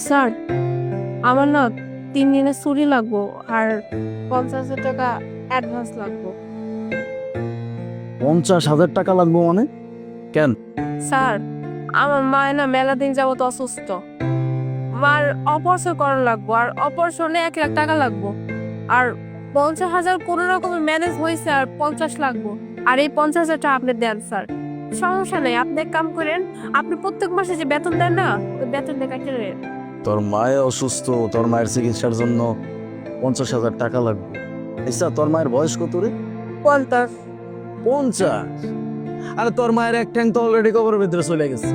Sir আমার না 3 দিনের ছুটি লাগবো আর 50,000 টাকা অ্যাডভান্স লাগবো। 50,000 টাকা লাগবে মানে? কেন? স্যার আমার মায়ের না মেলা দিন যাবত অসুস্থ, মার অপারেশন করানো লাগবো আর অপারেশনে 1 লাখ টাকা লাগবো। আর 50,000 কোনো রকমের ম্যানেজ হয়েছে আর 50 লাগবো। আর এই 50,000 টাকা আপনি দেন স্যার, সমস্যা নেই। আপনি এক কাম করেন, আপনি প্রত্যেক মাসে যে বেতন দেন না ওই বেতন দিয়ে কাটে নেন। তোর মায়ে অসুস্থ, তোর মায়ের চিকিৎসার জন্য 50,000 টাকা লাগবে। আচ্ছা তোর মায়ের বয়স কত রে? 50। 50? আরে তোর মায়ের এক ট্যাঙ্ক তো অলরেডি কবরের ভিতরে চলে গেছে।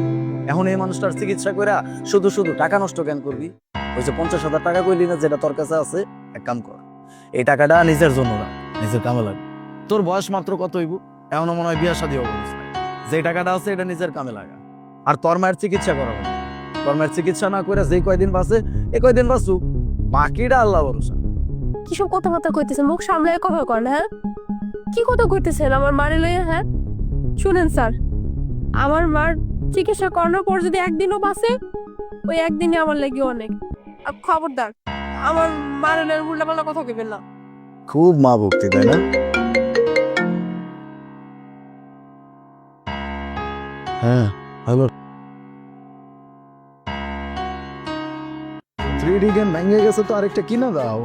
এখন এই মানুষটার চিকিৎসা করে শুধু শুধু টাকা নষ্ট কেন করবি? ওই যে 50,000 টাকা কইলি না, যেটা তোর কাছে আছে, এক কাম কর, এই টাকাটা নিজের জন্য না, নিজের কামে লাগবে। তোর বয়স মাত্র কত হইব? এখনো মনে হয় বিয়া শাদী অবস্থা। যে টাকাটা আছে এটা নিজের কামে লাগা। আর তোর মায়ের চিকিৎসা করাবো। তোর মায়ের চিকিৎসা না করে যে কয়দিন বাঁচে এ কয়দিন বাঁচুক, বাকিটা আল্লাহ ভরসা। কিসব কথাবার্তা কইতেছেন? মুখ সামলে কথা কর না। হ্যাঁ, কি কথা কইতেছেন আমার মারে লইয়া? হ্যাঁ শুনেন স্যার, আমার মার চিকিৎসা করানোর পর যদি একদিনও বাঁচে, ওই একদিনই আমার লেগে অনেক। আর খবরদার আমার মারে লইয়া উল্টাপাল্টা কথা কইবেন না। খুব মা ভক্তি, তাই না? হ্যাঁ হ্যালো, 3D গেম ভেঙে গেছে তো আরেকটা কিনা দাও।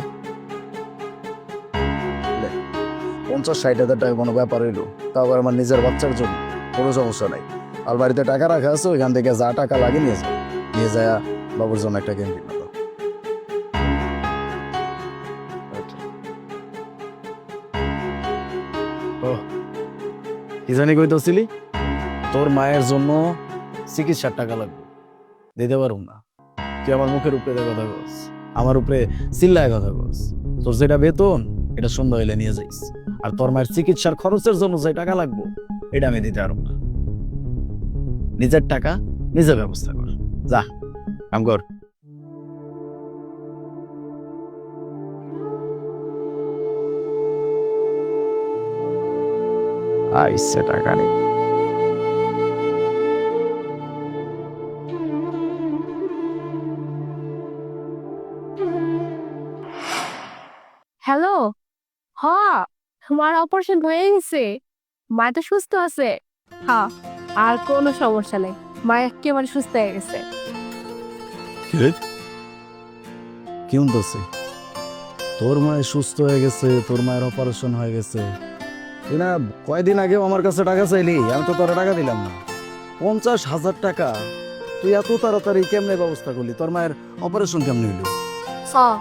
50-60 হাজার টাকা কোনো ব্যাপার হইলো, তাও আবার আমার নিজের বাচ্চার জন্য, কোনো সমস্যা নাই। আর বাড়িতে টাকা রাখা আছে, ওইখান থেকে যা টাকা লাগে নিয়ে যায় বাবুর জন্য একটা গেম কিনা দাও। কি জানি কইতেছিলি? তোর মায়ের জন্য চিকিৎসার টাকা লাগবে, দিতে পারুম না। তুই আমার মুখের উপরে কথা কস, আমার উপরে চিল্লায় কথা কস। তোর যেটা বেতন এটা সন্ধ্যা হইলে নিয়ে যাইস। আর তোর মায়ের চিকিৎসার খরচের জন্য যে টাকা লাগবো এটা আমি দিতে পারবো না। নিজের টাকা নিজে ব্যবস্থা কর, যা কাম কর। আইসে টাকা নেই। হ্যালো, হ্যাঁ তোমার অপারেশন হয়ে গেছে, মা তো সুস্থ আছে। হ্যাঁ, আর কোনো সমস্যা নেই, মা একেবারে সুস্থ হয়ে গেছে। কি হচ্ছে? তোর মায়ের সুস্থ হয়ে গেছে, তোর মায়ের অপারেশন হয়ে গেছে, তুই না কয়দিন আগেও আমার কাছে টাকা চাইলি? আমি তো তোর টাকা দিলাম না। 50,000 টাকা তুই এত তাড়াতাড়ি কেমনে ব্যবস্থা করলি? তোর মায়ের অপারেশন কেমনে হইল? হ্যাঁ,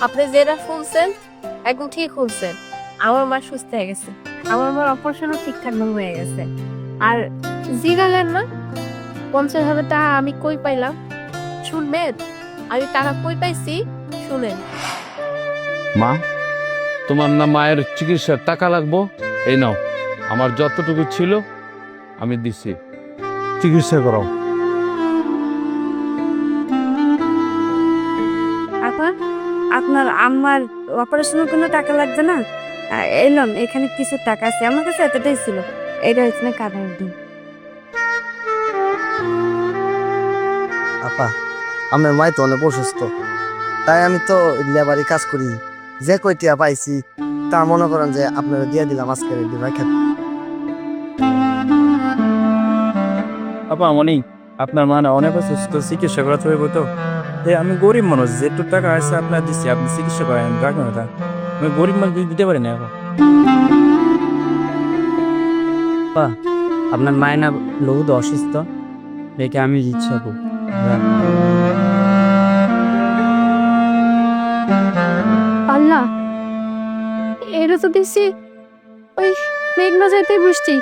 আপনি যেটা শুনছেন একদম ঠিক শুনছেন। আমার মা সুস্থ হয়ে গেছে, আমার মার অপারেশনও ঠিকঠাক ভাবে হয়ে গেছে। আর জিগালেন না 50,000 টাকা আমি কই পাইলাম? শুনবেন আমি টাকা কই পাইছি? শুনেন। মা, তোমার না মায়ের চিকিৎসার টাকা লাগবো, এই নাও, আমার যতটুকু ছিল আমি দিছি, চিকিৎসা করাও। আপা, আপনার আম্মার অপারেশনের কোনো টাকা লাগবে না। এলাম, এখানে কিছু টাকা আছে, আমার কাছে এতটাই ছিল। এটা হচ্ছে না কাঁধার দিন। আপা, আমার মাই তো অনেক অসুস্থ, তাই আমি তো লেবারি কাজ করি। যে কয়টিয়া পাইছি তা মনে করেন যে আপনারা দিয়ে দিলাম আজকের এই দিন। আপা মনি, আপনার মানে অনেক অসুস্থ, চিকিৎসা করাতে হইব তো। আমি গরিব মানুষ, যেটু টাকা আছে আপনার দিচ্ছি, আপনি চিকিৎসা করেন, রাখবেন না। আমি গরিব মানুষ দিতে পারি না এখন। আপা, আপনার মায়ের না বহুত অসুস্থ, দেখে আমি ইচ্ছা করব। আল্লাহ, এটা তো দেখছি ওই মেঘনা যাইতে বৃষ্টি।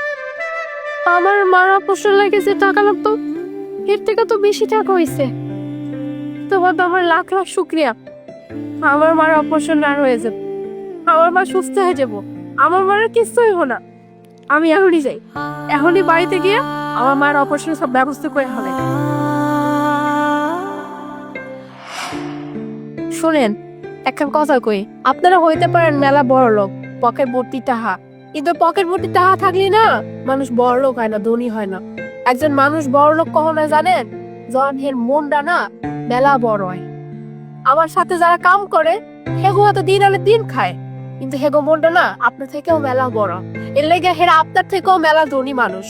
আমার মার অপারেশন লেগেছে, টাকা লাগতো, এর থেকে তো বেশি টাকা হয়েছে। তোমার তো আমার লাখ লাখ শুক্রিয়া। আমার মার অপারেশন আর হয়ে যাবে, আমার মা সুস্থ হয়ে যাব, আমার মার কিচ্ছু হইব না। আমি এখনই যাই, এখনই বাড়িতে গিয়ে আমার মার অপারেশন সব ব্যবস্থা করে হবে। শোনেন, একটা কথা কই, আপনারা হইতে পারেন মেলা বড় লোক, পকেট ভর্তি টাকা, কিন্তু পকেট ভর্তি টাকা থাকলে না মানুষ বড় লোক হয় না, ধনী হয় না। একজন মানুষ বড় লোক কখন হয় জানেন? যখন হের মনটা না মেলা বড় হয়। আমার সাথে যারা কাম করে হেগো হয়তো দিন আনে দিন খায়, কিন্তু হেগো মনটা না আপনার থেকেও মেলা বড়। এর লেগে হেরা আপনার থেকেও মেলা ধনী মানুষ।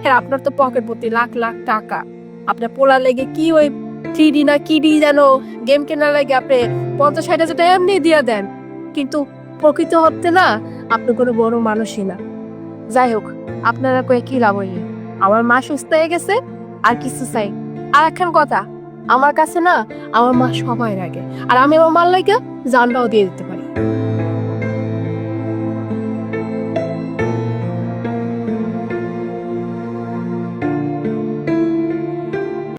হেরা আপনার তো পকেট ভর্তি লাখ লাখ টাকা, আপনার পোলা লেগে কি ওই 3D না কিডি যেন গেম কেনার লাগে আপনি 50-60 হাজার টাকা এমনি দিয়ে দেন, কিন্তু প্রকৃত হতে না আপনি কোনো বড় মানুষই না। যাই হোক, আপনারা কয়ে কি লাভ হইলে, আমার মা সুস্থ হয়ে গেছে আর কিছু চাই। আর একখান কথা, আমার কাছে না আমার মা সবাই রাখে, আর আমি আমার মার লাগে জানটাও দিয়ে দিতে পারি।